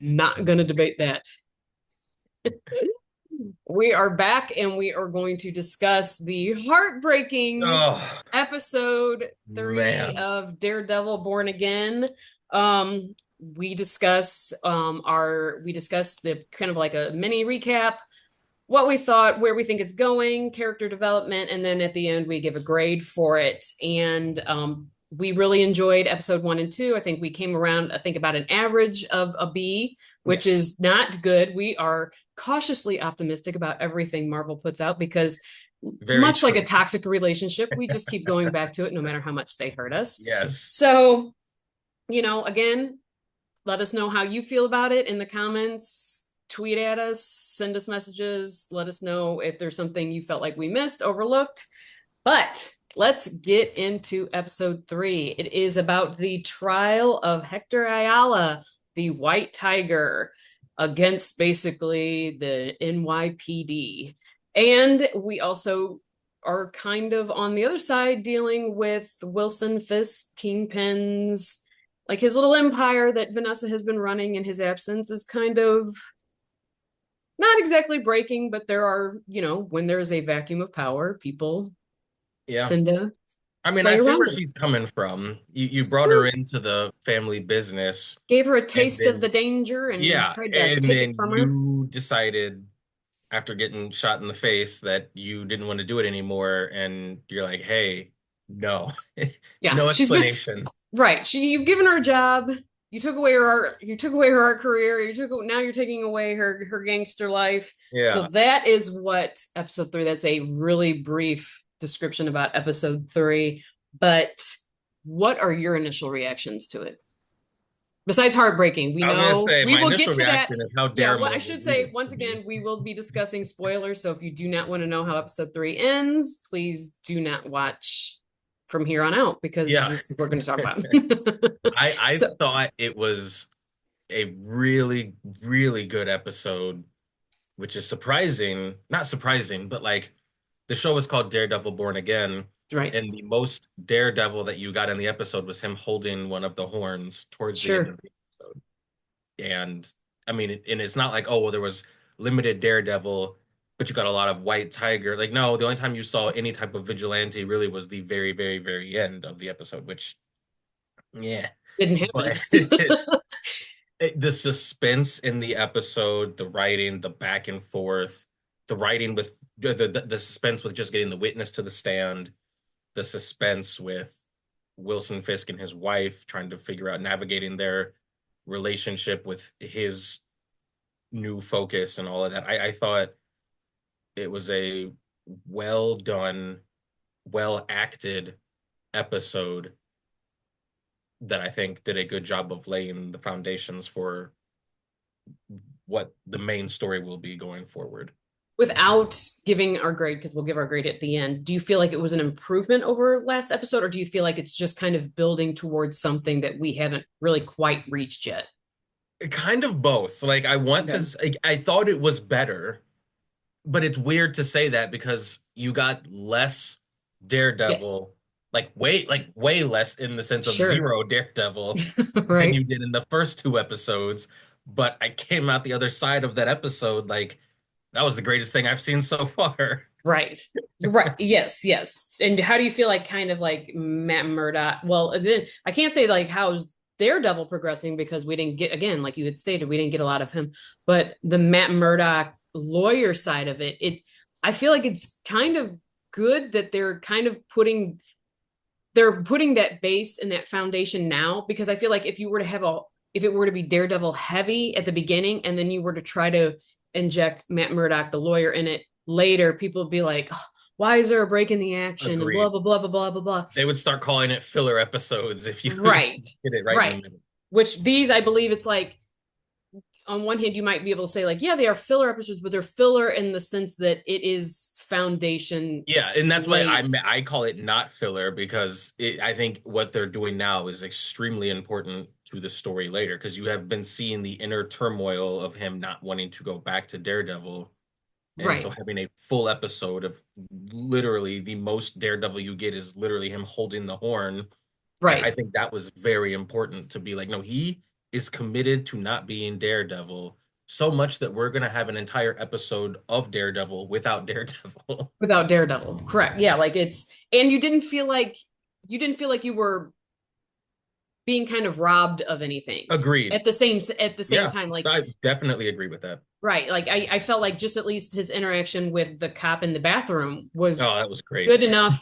Not going to debate that. We are back and we are going to discuss the heartbreaking Oh episode 3 man. of Daredevil Born Again. We discuss the kind of like a mini recap, what we thought, where we think it's going, character development, and then at the end we give a grade for it. And we really enjoyed episode 1 and 2. I think we came around, I think, about an average of a B, which Yes. is not good. We are cautiously optimistic about everything Marvel puts out because, Very much like true. a toxic relationship, we just keep going back to it no matter how much they hurt us. Yes. So, again, let us know how you feel about it in the comments. Tweet at us, send us messages, let us know if there's something you felt like we missed, overlooked. But let's get into episode 3. It is about the trial of Hector Ayala, the White Tiger, against basically the NYPD. And we also are kind of on the other side dealing with Wilson Fisk, Kingpin's, like his little empire that Vanessa has been running in his absence is kind of not exactly breaking, but there are, when there's a vacuum of power, people Yeah. tend to I mean, I play see around where with it. she's coming from. You It's brought her true. into the family business, Gave her a and taste of the then danger and yeah, tried to and take it then from her. you decided after getting shot in the face that you didn't want to do it anymore, and you're like, hey, no. Yeah, No she's been explanation. right. You've given her a job. You took away her art. You took away her art career. Now you're taking away her gangster life. So Yeah. that is what episode 3. That's a really brief description about episode 3. But what are your initial reactions to it? Besides heartbreaking, we I was gonna know say we my will get initial to that. reaction is how Yeah, dare what I Marvel should do say this to once me. again, we will be discussing spoilers. So if you do not want to know how episode 3 ends, please do not watch from here on out because Yeah. this is what we're going to talk about. I So thought it was a really, really good episode, which is surprising. Not surprising, but like the show was called Daredevil Born Again, right, and the most Daredevil that you got in the episode was him holding one of the horns towards the end sure. of the episode. And I mean, and it's not like, oh, well, there was limited Daredevil, but you got a lot of White Tiger. Like, no, the only time you saw any type of vigilante really was the very, very, very end of the episode, which, yeah. Didn't happen. But the suspense in the episode, the writing, the back and forth, the writing with the suspense with just getting the witness to the stand, the suspense with Wilson Fisk and his wife trying to figure out navigating their relationship with his new focus and all of that. I thought it was a well done, well acted episode that I think did a good job of laying the foundations for what the main story will be going forward. Without giving our grade, because we'll give our grade at the end, do you feel like it was an improvement over last episode, or do you feel like it's just kind of building towards something that we haven't really quite reached yet? Kind of both. Like I want to, Okay. like, I thought it was better, but it's weird to say that because you got less Yes. Daredevil, like way less in the sense of Sure. zero Daredevil than Right. you did in the first two episodes. But I came out the other side of that episode like that was the greatest thing I've seen so far. Right. You're right. Yes, yes. And how do you feel like kind of like Matt Murdock? Well, then I can't say like how's Daredevil progressing because we didn't get, again, like you had stated, we didn't get a lot of him. But the Matt Murdock lawyer side of it, I feel like it's kind of good that they're kind of putting that base and that foundation now, because I feel like if it were to be Daredevil heavy at the beginning and then you were to try to inject Matt Murdock the lawyer in it later, people would be like, oh, why is there a break in the action and blah Agreed. blah blah blah blah blah blah. They would start calling it filler episodes if you Right. get it right in the Right. middle. Which these, I believe, it's like on one hand you might be able to say like, yeah, they are filler episodes, but they're filler in the sense that it is foundation Yeah, and that's why laid. I call it not filler because I think what they're doing now is extremely important to the story later because you have been seeing the inner turmoil of him not wanting to go back to Daredevil, and so Right. having a full episode of literally the most Daredevil you get is literally him holding the horn. I Right. think that was very important to be like, no, he is committed to not being Daredevil so much that we're gonna have an entire episode of Daredevil without Daredevil. Without Daredevil. Correct. Yeah, like it's and you didn't feel like you were being kind of robbed of anything Agreed. at the same Yeah, time. Like, I definitely agree with that. right, like I felt like just at least his interaction with the cop in the bathroom was Oh, that was great. good enough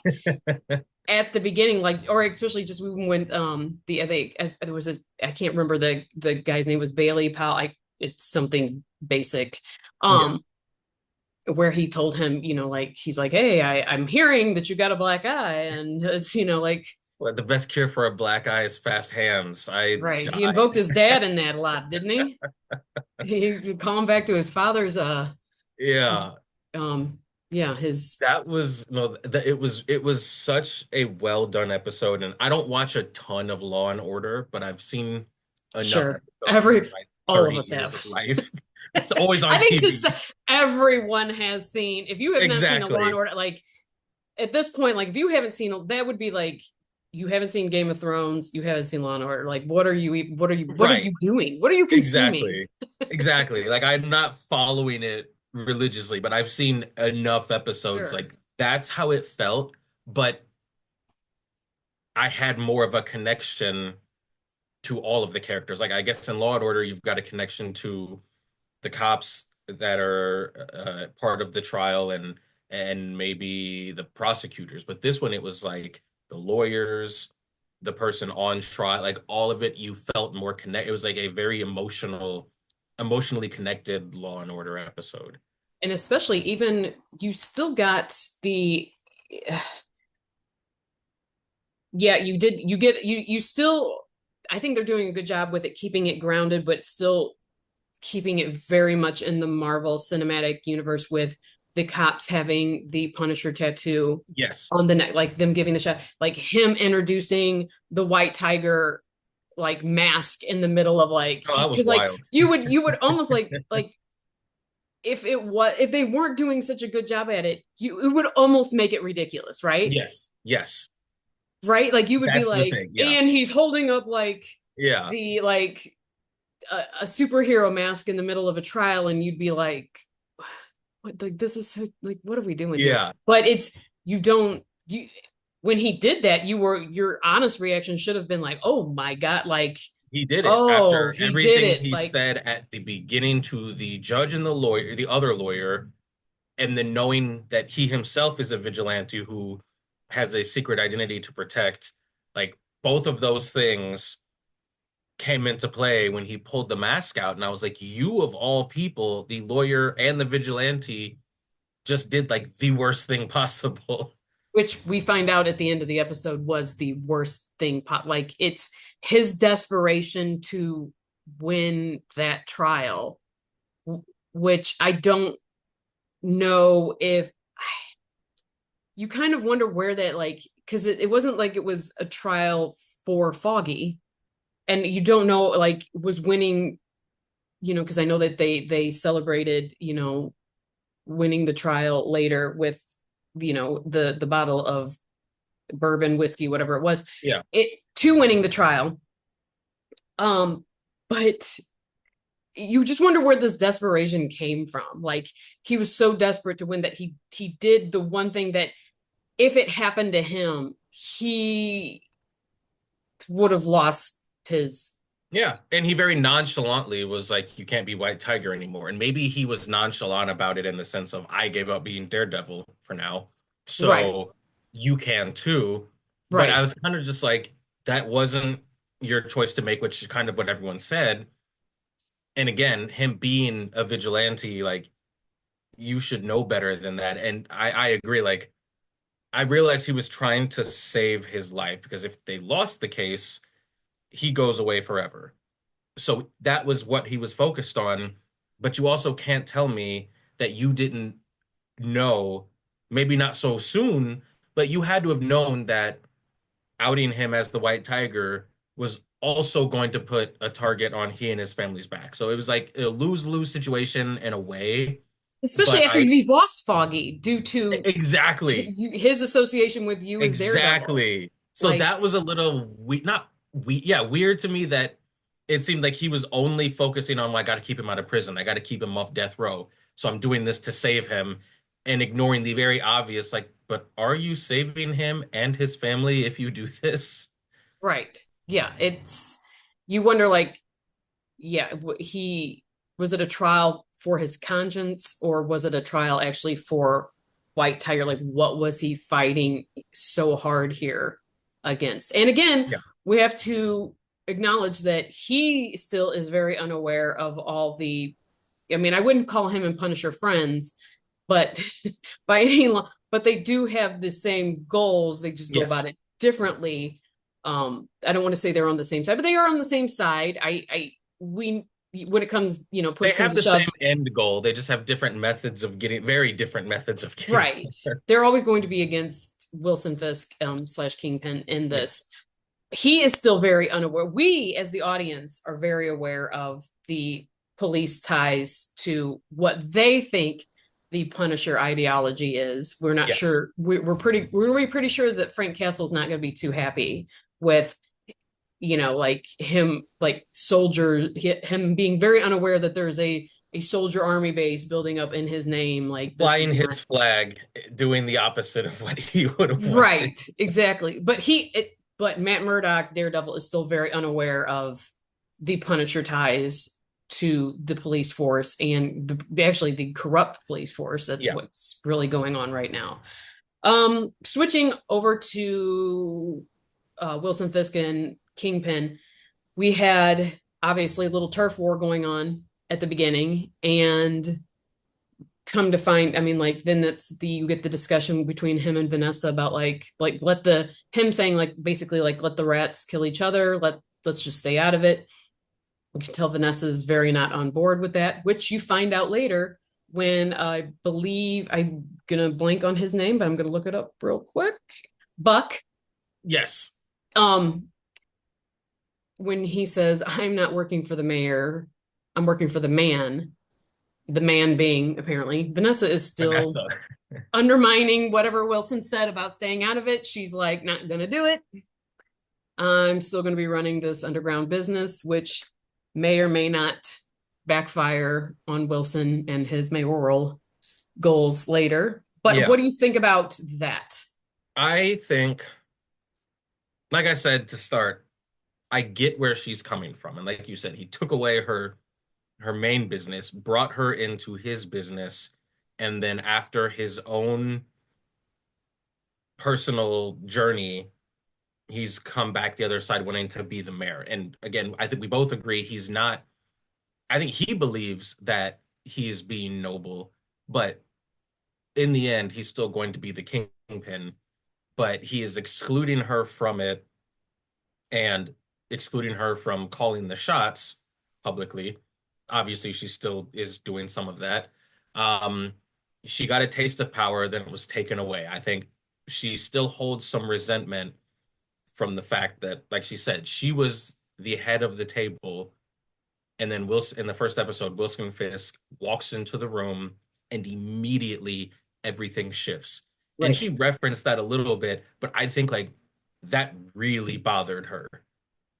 at the beginning, like, or especially just when there was this, I can't remember the guy's name was Bailey Powell. It's something basic. Yeah. Um where he told him, like he's like, hey, I'm hearing that you got a black eye, and it's like Well, the best cure for a black eye is fast hands. I right. He died. invoked his dad in that a lot, didn't he? He's calling back to his father's Yeah, um yeah, his that was no, that it was such a well done episode, and I don't watch a ton of Law and Order, but I've seen enough sure. episodes in Every my all of 30 us years of have. life. It's always I on think TV. everyone has seen. If you have not seen a Law and Exactly. Order, like at this point, like if you haven't seen, that would be like you haven't seen Game of Thrones, you haven't seen Law and Order. Like, what are you Right. doing? What are you consuming? Exactly. Exactly. Like I'm not following it religiously, but I've seen enough episodes. Sure. Like that's how it felt, but I had more of a connection to all of the characters. Like I guess in Law and Order, you've got a connection to the cops that are part of the trial and maybe the prosecutors. But this one, it was like the lawyers, the person on trial, like all of it. You felt more connect. It was like a very emotionally connected Law and Order episode. And especially even you still got the yeah, you still, I think they're doing a good job with it, keeping it grounded, but still keeping it very much in the Marvel Cinematic Universe with the cops having the Punisher tattoo Yes. on the neck, like them giving the shot, like him introducing the White Tiger like mask in the middle of like Oh, that was because like wild. you would almost like if they weren't doing such a good job at it, it would almost make it ridiculous, right? Yes. Yes. Right? Like you would be That's the like, thing. Yeah. and he's holding up like Yeah. the like a superhero mask in the middle of a trial, and you'd be like, what, like this is so like what are we doing here? Yeah. But it's you don't you when he did that, your honest reaction should have been like, oh my God, like, He did it oh, after he did everything it. he Like, said at the beginning to the judge and the lawyer, the other lawyer, and then knowing that he himself is a vigilante who has a secret identity to protect, like both of those things came into play when he pulled the mask out. And I was like, you of all people, the lawyer and the vigilante just did like the worst thing possible. which we find out at the end of the episode was the worst thing. Like, it's his desperation to win that trial, which I don't know if you kind of wonder where that, like, because it wasn't like it was a trial for Foggy, and you don't know, like, was winning, because I know that they celebrated, winning the trial later with, the bottle of bourbon, whiskey, whatever it was, Yeah. it to winning the trial. Um, but you just wonder where this desperation came from. Like, he was so desperate to win that he did the one thing that if it happened to him, he would have lost his. Yeah. And he very nonchalantly was like, you can't be White Tiger anymore. And maybe he was nonchalant about it in the sense of, I gave up being Daredevil for now. Right, So you can too. But I right. was kind of just like, that wasn't your choice to make, which is kind of what everyone said. And again, him being a vigilante, like, you should know better than that. And I agree. Like, I realized he was trying to save his life because if they lost the case, he goes away forever. So that was what he was focused on. But you also can't tell me that you didn't know, maybe not so soon, but you had to have known that outing him as the White Tiger was also going to put a target on he and his family's back. So it was like a lose-lose situation in a way. Especially But after you've lost Foggy due to exactly, his association with you as Daredevil. exactly. So Like, that was a little we not we yeah, weird to me that it seemed like he was only focusing on, well, I got to keep him out of prison. I got to keep him off death row. So I'm doing this to save him and ignoring the very obvious, like, but are you saving him and his family if you do this? Right. Yeah, it's you wonder like yeah, he was it a trial for his conscience or was it a trial actually for White Tiger? Like, what was he fighting so hard here against? And again, Yeah. we have to acknowledge that he still is very unaware of all the. I mean, I wouldn't call him and Punisher friends, but by any but they do have the same goals. They just go about Yes. it differently. I don't want to say they're on the same side, but they are on the same side. We when it comes, They push comes have to the same shove, end goal. They just have different methods of getting, very different methods of getting right? there. They're always going to be against Wilson Fisk slash Kingpin in this. Yes. He is still very unaware. We, as the audience, are very aware of the police ties to what they think the Punisher ideology is. We're not Yes. sure. We're pretty sure that Frank Castle's not going to be too happy with like him, like him being very unaware that there's a soldier army base building up in his name. Like this is Flying not his flag, doing the opposite of what he would have wanted. right, exactly. But Matt Murdock, Daredevil, is still very unaware of the Punisher ties to the police force and actually the corrupt police force. That's Yeah. what's really going on right now. Switching over to Wilson Fisk and Kingpin, we had obviously a little turf war going on at the beginning, and come to find, I mean, like then you get the discussion between him and Vanessa about like let the him saying like basically like let the rats kill each other, let's just stay out of it. We can tell Vanessa's very not on board with that, which you find out later when I believe I'm gonna blank on his name, but I'm gonna look it up real quick. Buck, Yes. um, when he says, I'm not working for the mayor, I'm working for the man being apparently Vanessa is still Vanessa. undermining whatever Wilson said about staying out of it. She's like, not gonna do it. I'm still gonna be running this underground business, which may or may not backfire on Wilson and his mayoral goals later. But Yeah. what do you think about that? I think, like I said to start, I get where she's coming from. And like you said, he took away her main business, brought her into his business, and then after his own personal journey, he's come back the other side wanting to be the mayor. And again, I think we both agree he's not, I think he believes that he is being noble, but in the end, he's still going to be the kingpin, but he is excluding her from it and excluding her from calling the shots publicly. Obviously, she still is doing some of that. Um, she got a taste of power, then it was taken away. I think she still holds some resentment from the fact that, like she said, she was the head of the table. And then Wilson, in the first episode, Wilson Fisk walks into the room and immediately everything shifts. And Right. she referenced that a little bit, but I think like that really bothered her.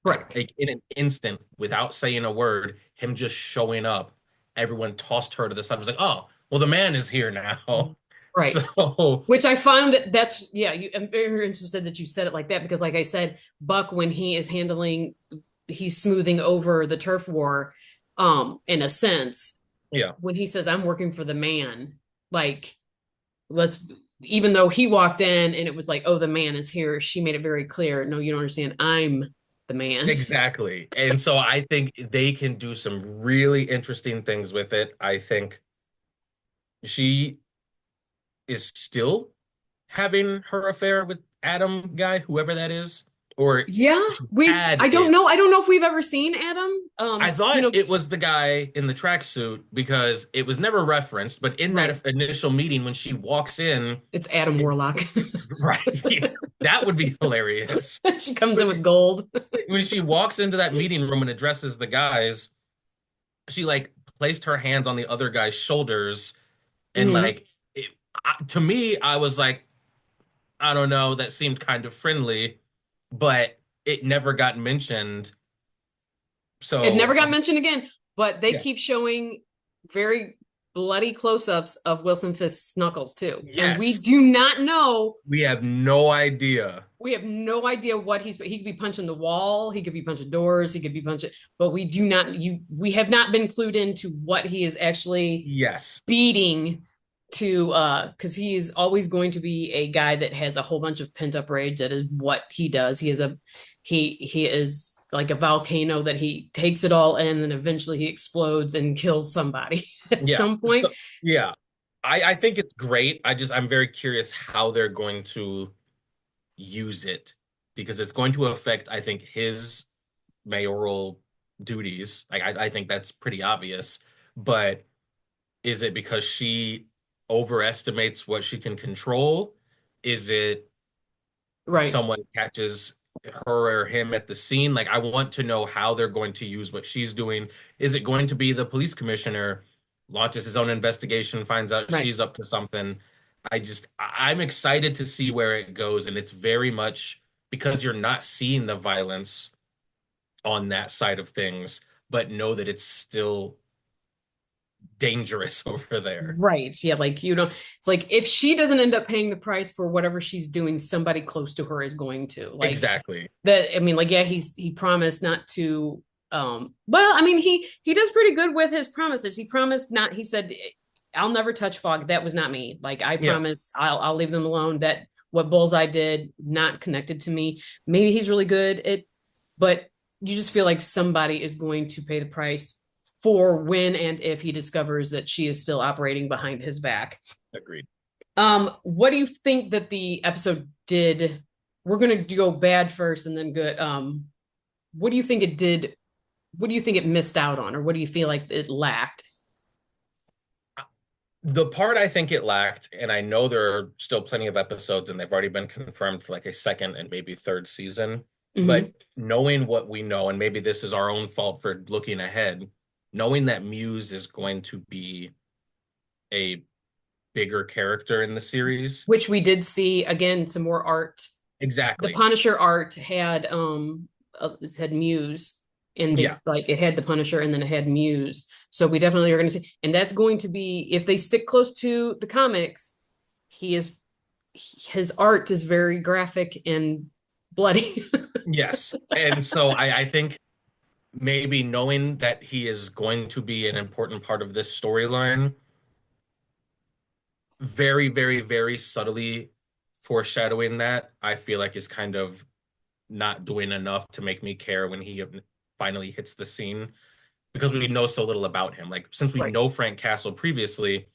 Right. Like in an instant, without saying a word, him just showing up, everyone tossed her to the side. It was like, oh, well, the man is here now. Right. So Which I found that's yeah, I'm very interested that you said it like that because like I said, Buck when he is he's smoothing over the turf war, in a sense, yeah, when he says I'm working for the man, like let's even though he walked in and it was like, oh, the man is here, she made it very clear, no, you don't understand, I'm the man. exactly. And so I think they can do some really interesting things with it. I think she is still having her affair with Adam guy, whoever that is, or Yeah, she had I don't it. know. I don't know if we've ever seen Adam. I thought it was the guy in the tracksuit because it was never referenced, but in Right. that initial meeting when she walks in, It's Adam it, Warlock. right, that would be hilarious. She comes in But with gold. when she walks into that meeting room and addresses the guys, she like placed her hands on the other guy's shoulders and Hmm. like to me, I was like, I don't know, that seemed kind of friendly, but it never got mentioned It So never got mentioned again, but they yeah, keep showing very bloody close-ups of Wilson Fisk's knuckles too. And we yes, do not know, we have no idea. we have no idea what he could be punching the wall, he could be punching doors, he could be punching, but we have not been clued into what he is actually Yes, beating to because he is always going to be a guy that has a whole bunch of pent up rage. That is what he does. He is like a volcano that he takes it all in and eventually he explodes and kills somebody at yeah. some point. So yeah, I think it's great. I'm very curious how they're going to use it because it's going to affect, I think, his mayoral duties. Like I think that's pretty obvious. But is it because she overestimates what she can control? Is it Right. someone catches her or him at the scene? Like, I want to know how they're going to use what she's doing. Is it going to be the police commissioner launches his own investigation, finds out Right. she's up to something? I'm excited to see where it goes. And it's very much because you're not seeing the violence on that side of things, but know that it's still dangerous over there. Right. Yeah, like it's like if she doesn't end up paying the price for whatever she's doing, somebody close to her is going to. Like Exactly. that, I mean, like, yeah, he promised not to well, I mean, he does pretty good with his promises. He promised not, he said, I'll never touch Fog. That was not me. Like I Yeah, promise I'll leave them alone. That what Bullseye did, not connected to me. Maybe he's really good at, but you just feel like somebody is going to pay the price for when and if he discovers that she is still operating behind his back. agreed. What do you think that the episode did? We're gonna go bad first and then good. What do you think it did? What do you think it missed out on, or what do you feel like it lacked? The part I think it lacked, and I know there are still plenty of episodes and they've already been confirmed for like a second and maybe third season, but Mm-hmm. knowing what we know, and maybe this is our own fault for looking ahead, knowing that Muse is going to be a bigger character in the series. Which we did see again some more art. The Exactly. Punisher art it had Muse and they Yeah. like it had the Punisher and then it had Muse. So we definitely are going to see, and that's going to be if they stick close to the comics. He is his art is very graphic and bloody. Yes. And so I think maybe knowing that he is going to be an important part of this storyline, very, very, very subtly foreshadowing that, I feel like is kind of not doing enough to make me care when he finally hits the scene because we know so little about him. Like since we Right. know Frank Castle previously,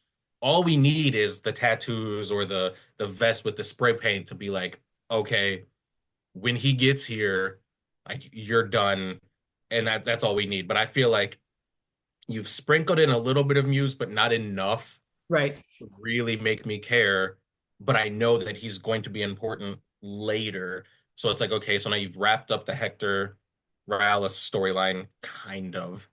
all we need is the tattoos or the vest with the spray paint to be like, okay, when he gets here, like you're done, and that's all we need. But I feel like you've sprinkled in a little bit of Muse, but not enough Right. to really make me care. But I know that he's going to be important later. So it's like, okay, so now you've wrapped up the Hector Morales storyline, kind of.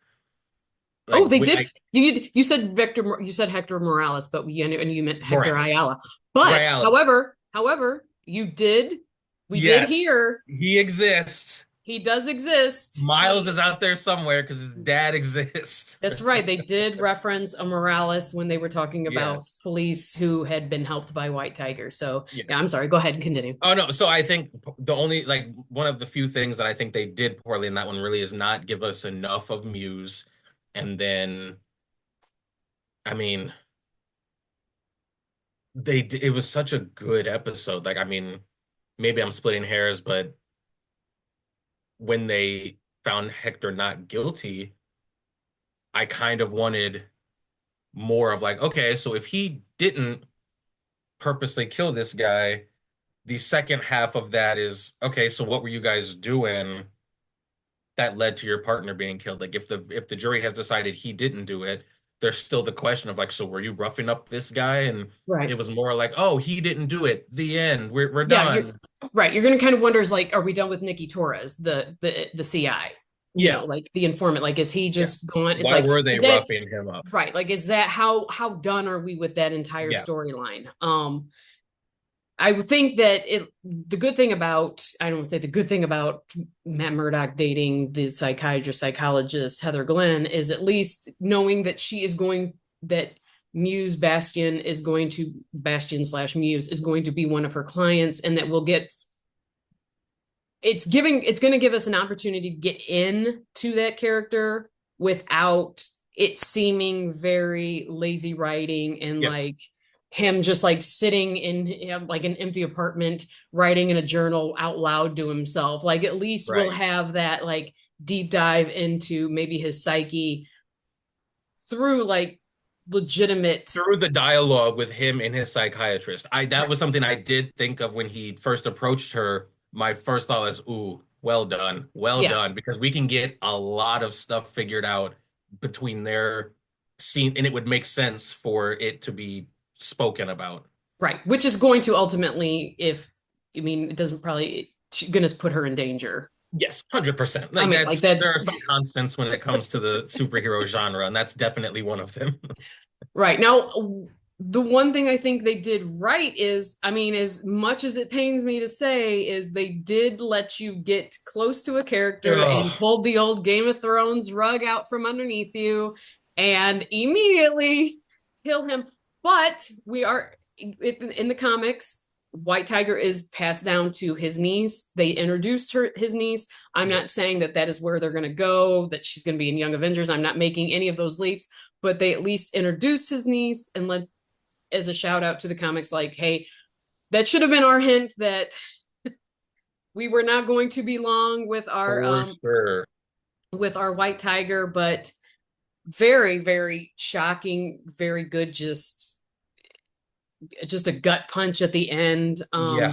Oh, Like they when did. You said you said Hector Morales, but you meant Hector Morales, Ayala. But Morales, however, we did yes, hear he exists. he does exist. Miles He is out there somewhere because his dad exists. That's right. They did reference a Morales when they were talking about Yes, police who had been helped by White Tiger. So yeah, I'm yes. sorry. Go ahead and continue. Oh no, so I think the only like one of the few things that I think they did poorly in that one really is not give us enough of Muse. And then I mean, it was such a good episode. Like I mean, maybe I'm splitting hairs, but when they found Hector not guilty, I kind of wanted more of like, okay, so if he didn't purposely kill this guy, the second half of that is, okay, so what were you guys doing that led to your partner being killed? Like if the jury has decided he didn't do it, there's still the question of like, so were you roughing up this guy? And it Right. was more like, oh, he didn't do it. The end. We're Yeah, you're done. right. You're gonna kind of wonder is like, are we done with Nikki Torres, the CI? You know, Yeah. like the informant. Like, is he Yeah. just going? It's Why like, were they is that roughing him up? right? Like, is that how done are we with that entire Yeah. storyline? I would think that the good thing about, I don't say the good thing about Matt Murdock dating the psychologist Heather Glenn is at least knowing that that Bastion slash Muse is going to be one of her clients, and that we'll get, it's going to give us an opportunity to get in to that character without it seeming very lazy writing and Yep. like him just like sitting in like an empty apartment writing in a journal out loud to himself. Like at least we'll Right. have that like deep dive into maybe his psyche through like legitimate. Through the dialogue with him and his psychiatrist. I That was something I did think of when he first approached her. My first thought was, ooh, well Yeah, done, because we can get a lot of stuff figured out between their scene, and it would make sense for it to be spoken about. right, which is going to ultimately, if I mean it doesn't probably gonna put her in danger. Yes, 100%. I Like mean, like there are that's some constants when it comes to the superhero genre, and that's definitely one of them. right. Now, the one thing I think they did right is, I mean, as much as it pains me to say, is they did let you get close to a character and Ugh. pulled the old Game of Thrones rug out from underneath you and immediately kill him. But we are in the comics. White Tiger is passed down to his niece. They introduced his niece. I'm not Yes. saying that that is where they're going to go, that she's going to be in Young Avengers. I'm not making any of those leaps, but they at least introduced his niece and let as a shout out to the comics, like, hey, that should have been our hint that we were not going to be long For sure. with our white tiger, but very, very shocking, very good, just a gut punch at the end. Yeah.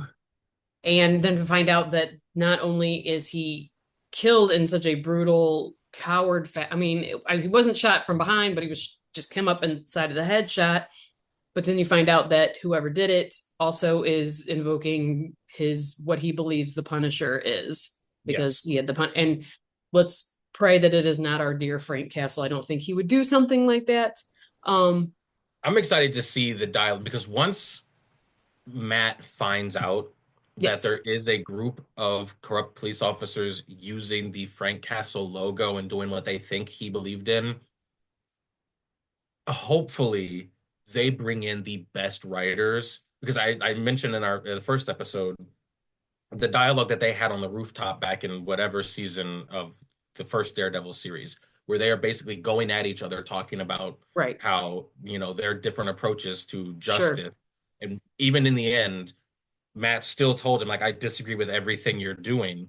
And then to find out that not only is he killed in such a brutal coward I mean he wasn't shot from behind, but he was just came up inside of the head shot. But then you find out that whoever did it also is invoking his what he believes the Punisher is, because Yes. he had the pun. And let's pray that it is not our dear Frank Castle. I don't think he would do something like that. Um, I'm excited to see the dialogue, because once Matt finds out that yes, there is a group of corrupt police officers using the Frank Castle logo and doing what they think he believed in, hopefully they bring in the best writers. Because I mentioned in our in the first episode the dialogue that they had on the rooftop back in whatever season of the first Daredevil series, where they are basically going at each other, talking about right, how, their different approaches to sure, justice. And even in the end, Matt still told him, like, I disagree with everything you're doing.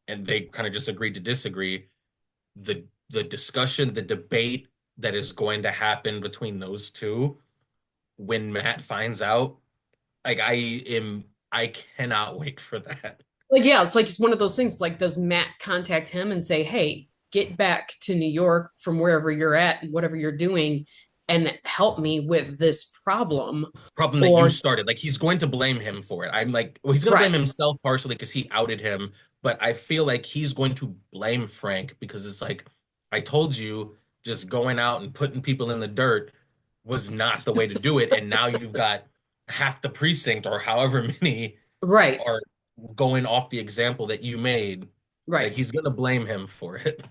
And they kind of just agreed to disagree. The discussion, the debate that is going to happen between those two when Matt finds out, like, I cannot wait for that. like yeah, it's like it's one of those things. Like, does Matt contact him and say, "Hey, get back to New York from wherever you're at and whatever you're doing, and help me with this problem," Problem that you or started. Like, he's going to blame him for it. I'm like, well, he's going to blame right, himself partially because he outed him, but I feel like he's going to blame Frank, because it's like, I told you, just going out and putting people in the dirt was not the way to do it, and now you've got half the precinct or however many right, are going off the example that you made. Like, right. he's going to blame him for it.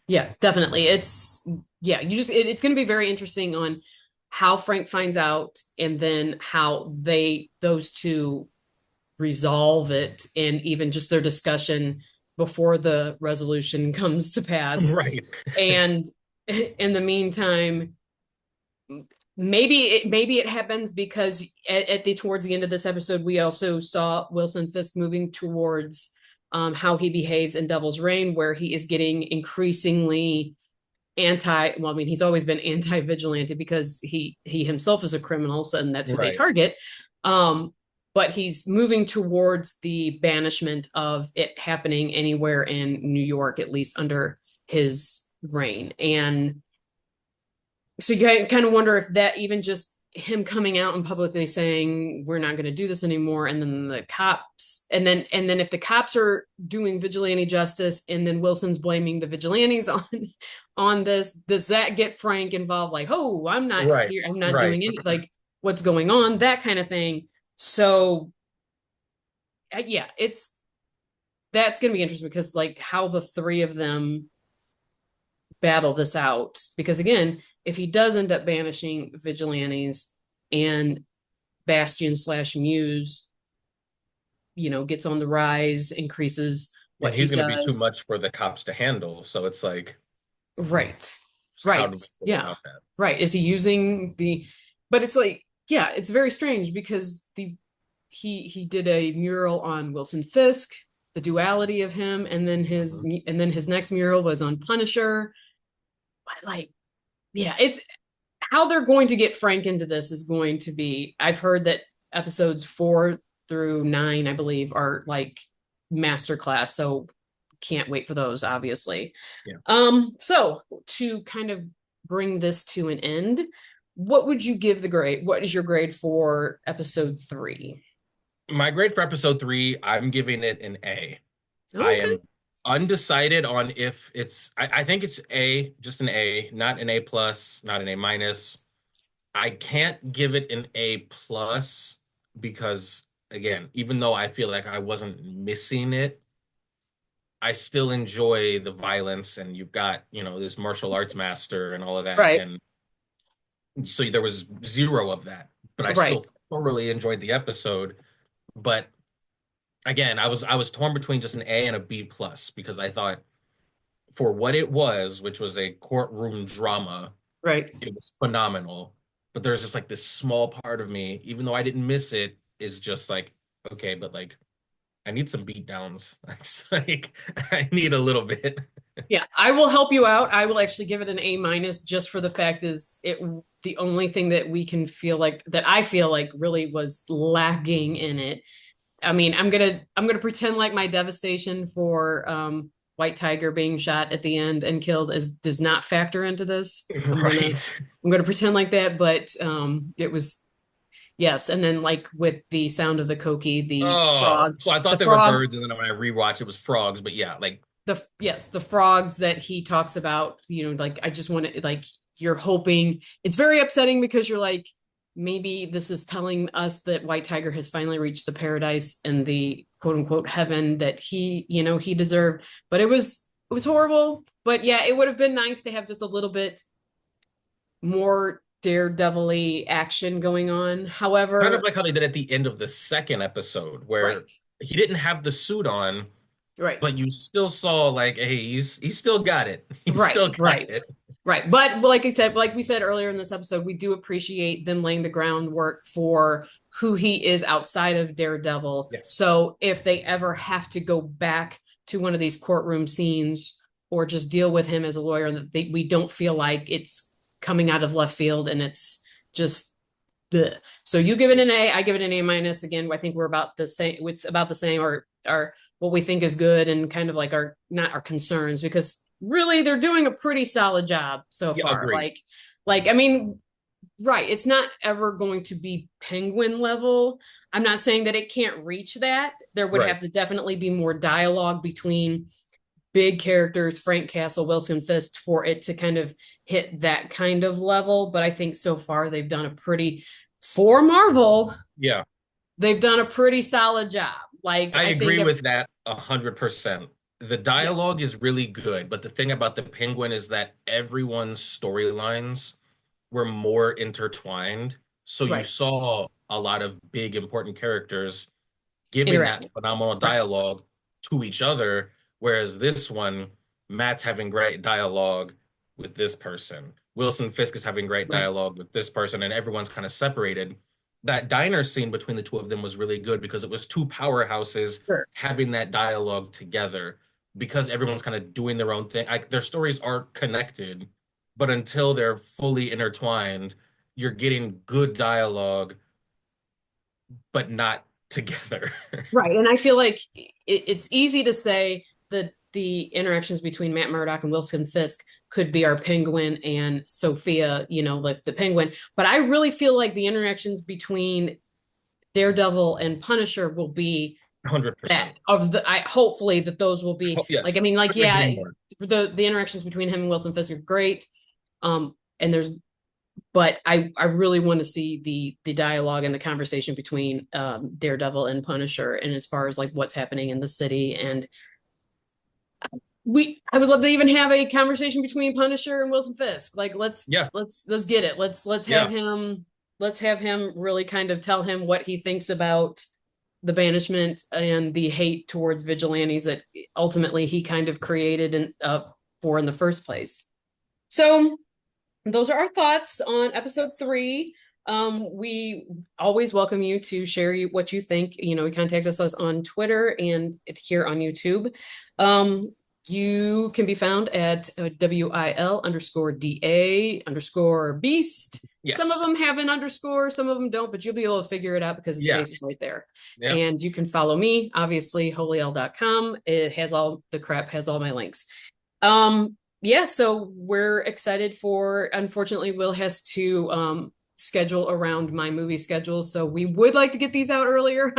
Yeah, definitely. It's yeah, it's going to be very interesting on how Frank finds out and then how those two resolve it, and even just their discussion before the resolution comes to pass. Right. And in the meantime, maybe it happens because at the towards the end of this episode, we also saw Wilson Fisk moving towards how he behaves in Devil's Reign, where he is getting increasingly well, I mean, he's always been anti-vigilante because he himself is a criminal, so, and that's who they Right. target. Um, but he's moving towards the banishment of it happening anywhere in New York, at least under his reign. And so you kind of wonder if that, even just him coming out and publicly saying we're not going to do this anymore, and then the cops, and then if the cops are doing vigilante justice and then Wilson's blaming the vigilantes on this, does that get Frank involved, like, oh, I'm not Right. here, I'm not Right. doing any, like, what's going on, that kind of thing. So yeah, it's that's going to be interesting because like how the three of them battle this out. Because again, if he does end up banishing vigilantes and Bastion slash Muse, gets on the rise, increases And what he he's going to be too does. much for the cops to handle. So it's like, Right. how do Right. we go Yeah. about that? Right. Is he using but it's like, yeah, it's very strange because he did a mural on Wilson Fisk, the duality of him, and then Mhm. his next mural was on Punisher. But like, yeah, it's how they're going to get Frank into this is going to be. I've heard that episodes 4 through 9, I believe, are like masterclass. So can't wait for those, obviously. Yeah. So to kind of bring this to an end, what would you give the grade? What is your grade for episode 3? My grade for episode 3, I'm giving it an A. I Okay. am undecided on if I think it's A, just an A, not an A plus, not an A minus. I can't give it an A plus because, again, even though I feel like I wasn't missing it, I still enjoy the violence, and you've got, this martial arts master and all of that. Right. And so there was zero of that, but I Right. still thoroughly enjoyed the episode. But again, I was torn between just an A and a B plus because I thought for what it was, which was a courtroom drama, Right. it was phenomenal. But there's just like this small part of me, even though I didn't miss it, is just like, okay, but like I need some beat downs. It's like I need a little bit. Yeah, I will help you out. I will actually give it an A minus just for the fact is it the only thing that we can feel like that I feel like really was lacking in it. I mean, I'm gonna pretend like my devastation for White Tiger being shot at the end and killed is does not factor into this. Right. I'm gonna pretend like that, but it was yes, and then like with the sound of the Koki, Oh, so I the thought they were frogs birds, and then when I rewatched, it was frogs. But yeah, like the frogs that he talks about, like I just want to like you're hoping it's very upsetting because you're like maybe this is telling us that White Tiger has finally reached the paradise and the quote unquote heaven that he deserved, but it was horrible. But yeah, it would have been nice to have just a little bit more daredevil-y action going on. kind of However, like how they did at the end of the second episode, where right, he didn't have the suit on, right. but you still saw like, hey, he's still got it. He's Right, still got right, it. right. But like I said, like we said earlier in this episode, we do appreciate them laying the groundwork for who he is outside of Daredevil. Yes. So if they ever have to go back to one of these courtroom scenes or just deal with him as a lawyer, that we don't feel like it's coming out of left field and it's just bleh. So you give it an A, I give it an A minus. Again, I think we're about the same. It's about the same, or what we think is good and kind of like our not our concerns because really they're doing a pretty solid job so Yeah, far. agreed. I mean, right, it's not ever going to be Penguin level. I'm not saying that it can't reach that. There would Right. have to definitely be more dialogue between big characters, Frank Castle, Wilson Fisk, for it to kind of hit that kind of level. But I think so far they've done a pretty for Marvel, Yeah. they've done a pretty solid job. Like I I think agree with that 100%. The yeah, dialogue is really good, but the thing about the Penguin is that everyone's storylines were more intertwined. So you right. saw a lot of big important characters giving that Interacting. phenomenal Right. dialogue to each other, whereas this one, Matt's having great dialogue with this person. Wilson Fisk is having great Right. dialogue with this person, and everyone's kind of separated. That diner scene between the two of them was really good because it was two powerhouses Sure. having that dialogue together because everyone's kind of doing their own thing. Like their stories are connected, but until they're fully intertwined, you're getting good dialogue, but not together. Right. And I feel like it's easy to say that the interactions between Matt Murdock and Wilson Fisk could be our Penguin and Sophia, like the Penguin. But I really feel like the interactions between Daredevil and Punisher will be that 100%. of the I hopefully that those will be like I Yes, mean like couldn't yeah agree more. the interactions between him and Wilson Fisk are great and there's but I really want to see the dialogue and the conversation between Daredevil and Punisher, and as far as like what's happening in the city. And I would love to even have a conversation between Punisher and Wilson Fisk. Like Yeah, let's get it. yeah. Let's have him really kind of tell him what he thinks about the banishment and the hate towards vigilantes that ultimately he kind of created and for in the first place. So those are our thoughts on episode Yes. 3. We always welcome you to share what you think. You know, contact us on Twitter and here on YouTube. Um, you can be found at WIL_DA_beast. Some of Yes. them have an underscore, some of them don't, but you'll be able to figure it out because his Yeah. face is right there. Yeah. And you can follow me, obviously, holyl.com. It has all the crap, has all my links. Yeah, so we're excited for, unfortunately, Will has to schedule around my movie schedule, so we would like to get these out earlier.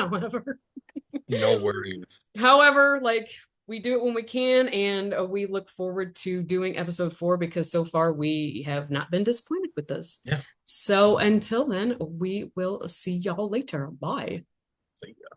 No worries. Like we do it when we can, and we look forward to doing episode 4 because so far we have not been disappointed with this. Yeah. So until then, we will see y'all later. Bye. See ya.